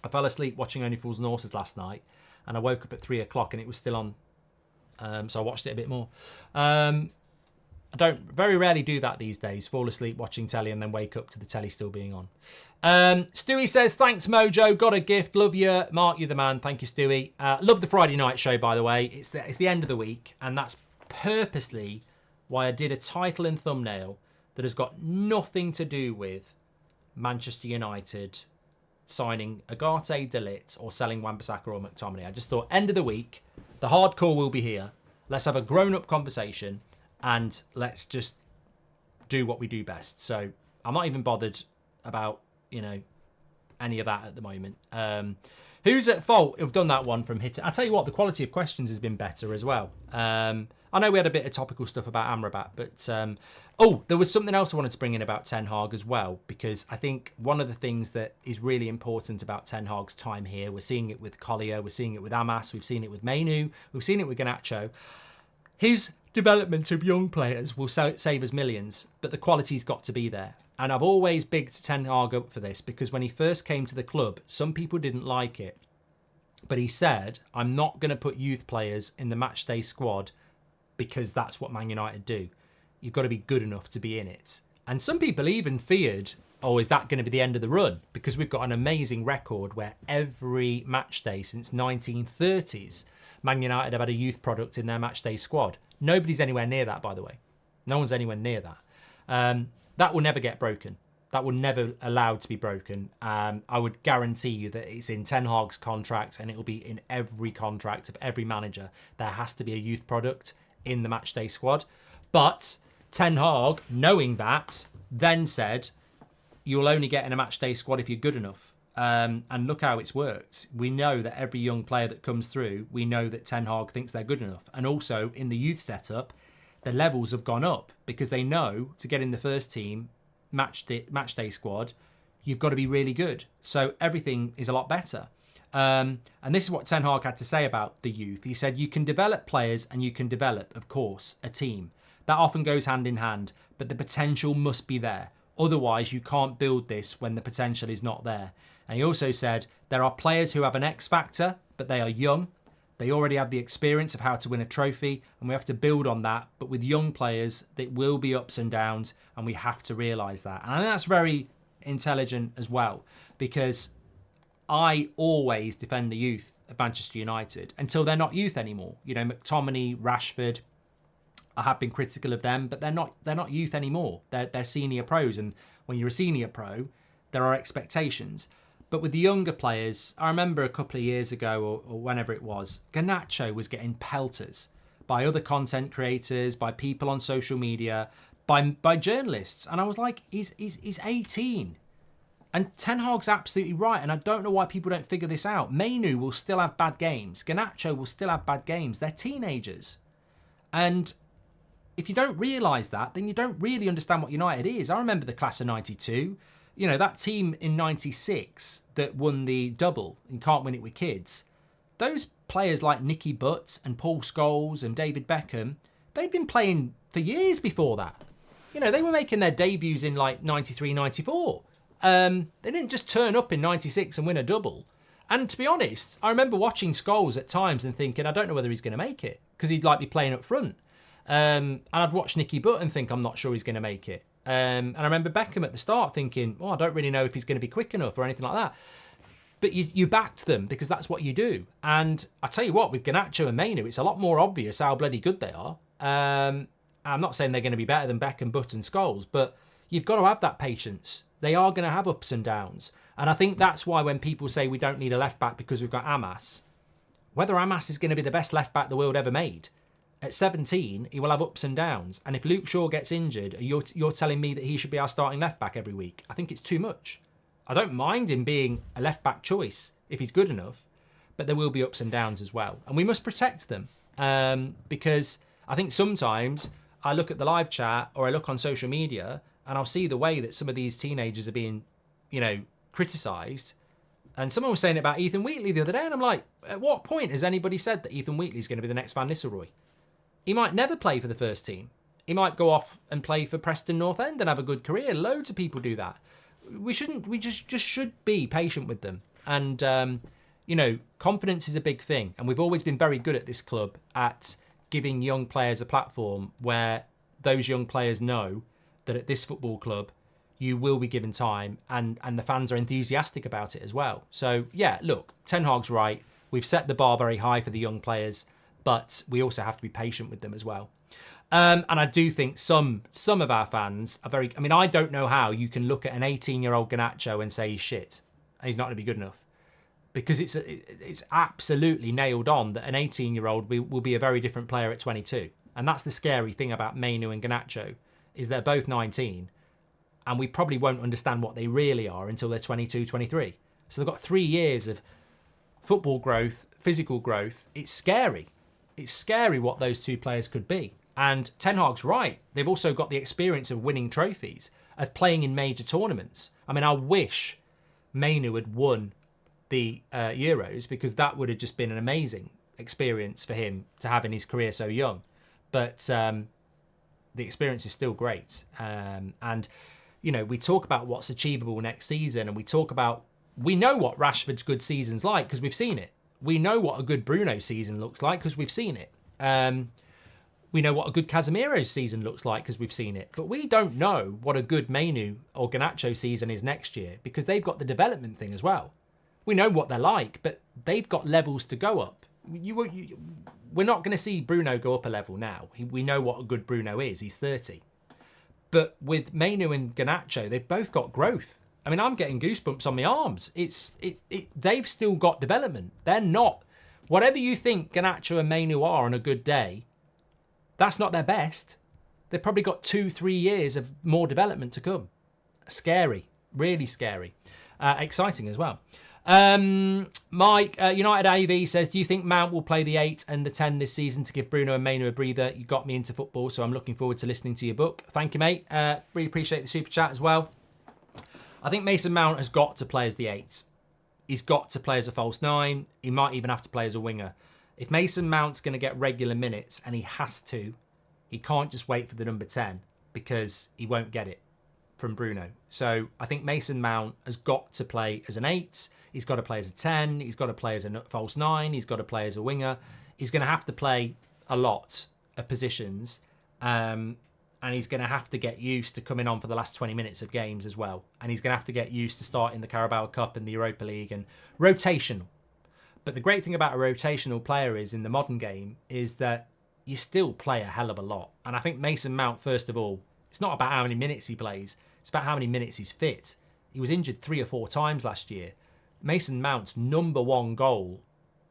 I fell asleep watching Only Fools and Horses last night, and I woke up at 3 o'clock and it was still on. So I watched it a bit more. I don't very rarely do that these days, fall asleep watching telly and then wake up to the telly still being on. Stewie says, thanks Mojo, got a gift, love you, Mark, you're the man, thank you Stewie. Love the Friday night show, by the way. It's the end of the week, and that's purposely why I did a title and thumbnail that has got nothing to do with Manchester United signing Agate, De Ligt or selling Wan-Bissaka or McTominay. I just thought, end of the week, the hardcore will be here. Let's have a grown-up conversation and let's just do what we do best. So I'm not even bothered about, any of that at the moment. Who's at fault? I've done that one from Hit. I'll tell you what, the quality of questions has been better as well. I know we had a bit of topical stuff about Amrabat, but there was something else I wanted to bring in about Ten Hag as well, because I think one of the things that is really important about Ten Hag's time here, we're seeing it with Collier, we're seeing it with Amas, we've seen it with Mainu, we've seen it with Garnacho. His development of young players will save us millions, but the quality's got to be there. And I've always bigged Ten Hag up for this, because when he first came to the club, some people didn't like it. But he said, I'm not going to put youth players in the matchday squad because that's what Man United do. You've got to be good enough to be in it. And some people even feared, oh, is that going to be the end of the run? Because we've got an amazing record where every matchday since 1930s, Man United have had a youth product in their matchday squad. Nobody's anywhere near that, by the way. No one's anywhere near that. That will never get broken. That will never allowed to be broken. I would guarantee you that it's in Ten Hag's contract, and it will be in every contract of every manager. There has to be a youth product in the matchday squad. But Ten Hag, knowing that, then said, you'll only get in a matchday squad if you're good enough. And look how it's worked. We know that every young player that comes through, we know that Ten Hag thinks they're good enough. And also in the youth setup, the levels have gone up because they know to get in the first team matchday squad, you've got to be really good. So everything is a lot better. And this is what Ten Hag had to say about the youth. He said, you can develop players and you can develop, of course, a team. That often goes hand in hand, but the potential must be there. Otherwise, you can't build this when the potential is not there. And he also said, there are players who have an X factor, but they are young. They already have the experience of how to win a trophy, and we have to build on that. But with young players, there will be ups and downs, and we have to realise that. And I think that's very intelligent as well, because I always defend the youth of Manchester United until they're not youth anymore. You know, McTominay, Rashford, I have been critical of them, but they're not youth anymore. They're senior pros, and when you're a senior pro, there are expectations. But with the younger players, I remember a couple of years ago or whenever it was, Garnacho was getting pelters by other content creators, by people on social media, by journalists. And I was like, he's 18. And Ten Hag's absolutely right. And I don't know why people don't figure this out. Mainu will still have bad games. Garnacho will still have bad games. They're teenagers. And if you don't realise that, then you don't really understand what United is. I remember the class of 92. You know, that team in 96 that won the double and can't win it with kids, those players like Nicky Butt and Paul Scholes and David Beckham, they'd been playing for years before that. You know, they were making their debuts in like 93, 94. They didn't just turn up in 96 and win a double. And to be honest, I remember watching Scholes at times and thinking, I don't know whether he's going to make it, because he'd like be playing up front. And I'd watch Nicky Butt and think, I'm not sure he's going to make it. And I remember Beckham at the start thinking, oh, I don't really know if he's going to be quick enough or anything like that. But you backed them because that's what you do. And I tell you what, with Garnacho and Mainu, it's a lot more obvious how bloody good they are. I'm not saying they're going to be better than Beckham, Butt and Scholes, but you've got to have that patience. They are going to have ups and downs. And I think that's why when people say we don't need a left-back because we've got Amas, whether Amas is going to be the best left-back the world ever made, at 17, he will have ups and downs. And if Luke Shaw gets injured, you're telling me that he should be our starting left-back every week. I think it's too much. I don't mind him being a left-back choice if he's good enough, but there will be ups and downs as well. And we must protect them because I think sometimes I look at the live chat or I look on social media and I'll see the way that some of these teenagers are being, you know, criticised. And someone was saying about Ethan Wheatley the other day, and I'm like, at what point has anybody said that Ethan Wheatley is going to be the next Van Nistelrooy? He might never play for the first team. He might go off and play for Preston North End and have a good career. Loads of people do that. We just should be patient with them. And, you know, confidence is a big thing. And we've always been very good at this club at giving young players a platform where those young players know that at this football club, you will be given time and the fans are enthusiastic about it as well. So, yeah, look, Ten Hag's right. We've set the bar very high for the young players, but we also have to be patient with them as well. And I do think some of our fans are very... I mean, I don't know how you can look at an 18-year-old Garnacho and say he's shit. He's not going to be good enough. Because it's absolutely nailed on that an 18-year-old will be a very different player at 22. And that's the scary thing about Mainu and Garnacho, is they're both 19, and we probably won't understand what they really are until they're 22, 23. So they've got 3 years of football growth, physical growth. It's scary. It's scary what those two players could be. And Ten Hag's right. They've also got the experience of winning trophies, of playing in major tournaments. I mean, I wish Mainu had won the Euros, because that would have just been an amazing experience for him to have in his career so young. But the experience is still great. And, you know, we talk about what's achievable next season, and we know what Rashford's good season's like because we've seen it. We know what a good Bruno season looks like because we've seen it. We know what a good Casemiro's season looks like because we've seen it. But we don't know what a good Mainu or Garnacho season is next year because they've got the development thing as well. We know what they're like, but they've got levels to go up. We're not going to see Bruno go up a level now. We know what a good Bruno is. He's 30. But with Mainu and Garnacho, they've both got growth. I mean, I'm getting goosebumps on my arms. They've still got development. They're not... Whatever you think Garnacho and Mainu are on a good day, that's not their best. They've probably got 2-3 years of more development to come. Scary. Really scary. Exciting as well. Mike, United AV says, do you think Mount will play the 8 and the 10 this season to give Bruno and Mainu a breather? You got me into football, so I'm looking forward to listening to your book. Thank you, mate. Really appreciate the super chat as well. I think Mason Mount has got to play as the 8. He's got to play as a false 9. He might even have to play as a winger. If Mason Mount's going to get regular minutes, and he has to, he can't just wait for the number 10 because he won't get it from Bruno. So I think Mason Mount has got to play as an 8. He's got to play as a 10. He's got to play as a false 9. He's got to play as a winger. He's going to have to play a lot of positions. And he's going to have to get used to coming on for the last 20 minutes of games as well. And he's going to have to get used to starting the Carabao Cup and the Europa League and rotational. But the great thing about a rotational player is in the modern game is that you still play a hell of a lot. And I think Mason Mount, first of all, it's not about how many minutes he plays. It's about how many minutes he's fit. He was injured 3 or 4 times last year. Mason Mount's number 1 goal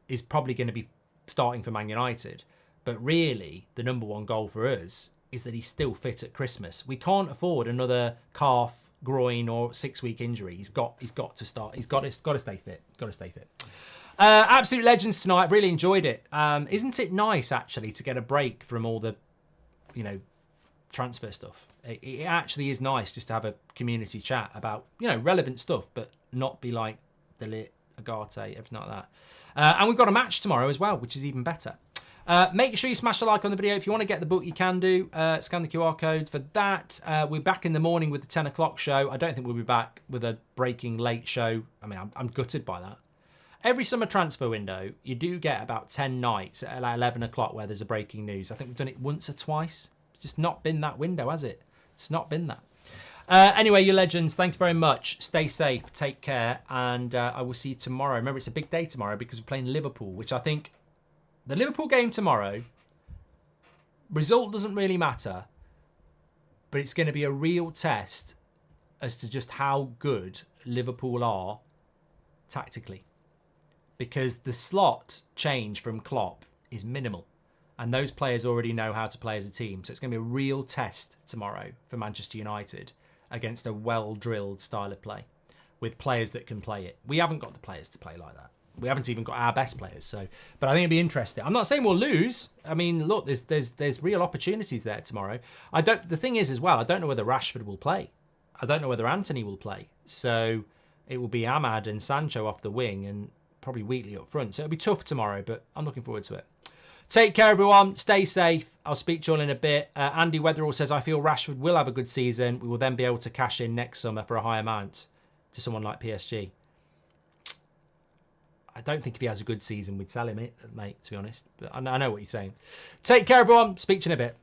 is probably going to be starting for Man United. But really, the number 1 goal for us is that he's still fit at Christmas. We can't afford another calf, groin, or 6-week injury. He's got to start. He's got to stay fit. Got to stay fit. Absolute legends tonight. Really enjoyed it. Isn't it nice actually to get a break from all the, transfer stuff? It actually is nice just to have a community chat about relevant stuff, but not be like Delit, Agate, everything like that. And we've got a match tomorrow as well, which is even better. Make sure you smash a like on the video. If you want to get the book, you can do. Scan the QR code for that. We're back in the morning with the 10 o'clock show. I don't think we'll be back with a breaking late show. I mean, I'm gutted by that. Every summer transfer window, you do get about 10 nights at like 11 o'clock where there's a breaking news. I think we've done it once or twice. It's just not been that window, has it? It's not been that. Anyway, you legends, thank you very much. Stay safe, take care, and I will see you tomorrow. Remember, it's a big day tomorrow because we're playing Liverpool, which I think the Liverpool game tomorrow, result doesn't really matter, but it's going to be a real test as to just how good Liverpool are tactically. Because the slot change from Klopp is minimal. And those players already know how to play as a team. So it's going to be a real test tomorrow for Manchester United against a well-drilled style of play with players that can play it. We haven't got the players to play like that. We haven't even got our best players. But I think it'd be interesting. I'm not saying we'll lose. I mean, look, there's real opportunities there tomorrow. The thing is as well, I don't know whether Rashford will play. I don't know whether Anthony will play. So it will be Ahmad and Sancho off the wing and probably Wheatley up front. So it'll be tough tomorrow, but I'm looking forward to it. Take care, everyone. Stay safe. I'll speak to you all in a bit. Andy Weatherall says, I feel Rashford will have a good season. We will then be able to cash in next summer for a high amount to someone like PSG. I don't think if he has a good season, we'd sell him, mate, to be honest. But I know what you're saying. Take care, everyone. Speak to you in a bit.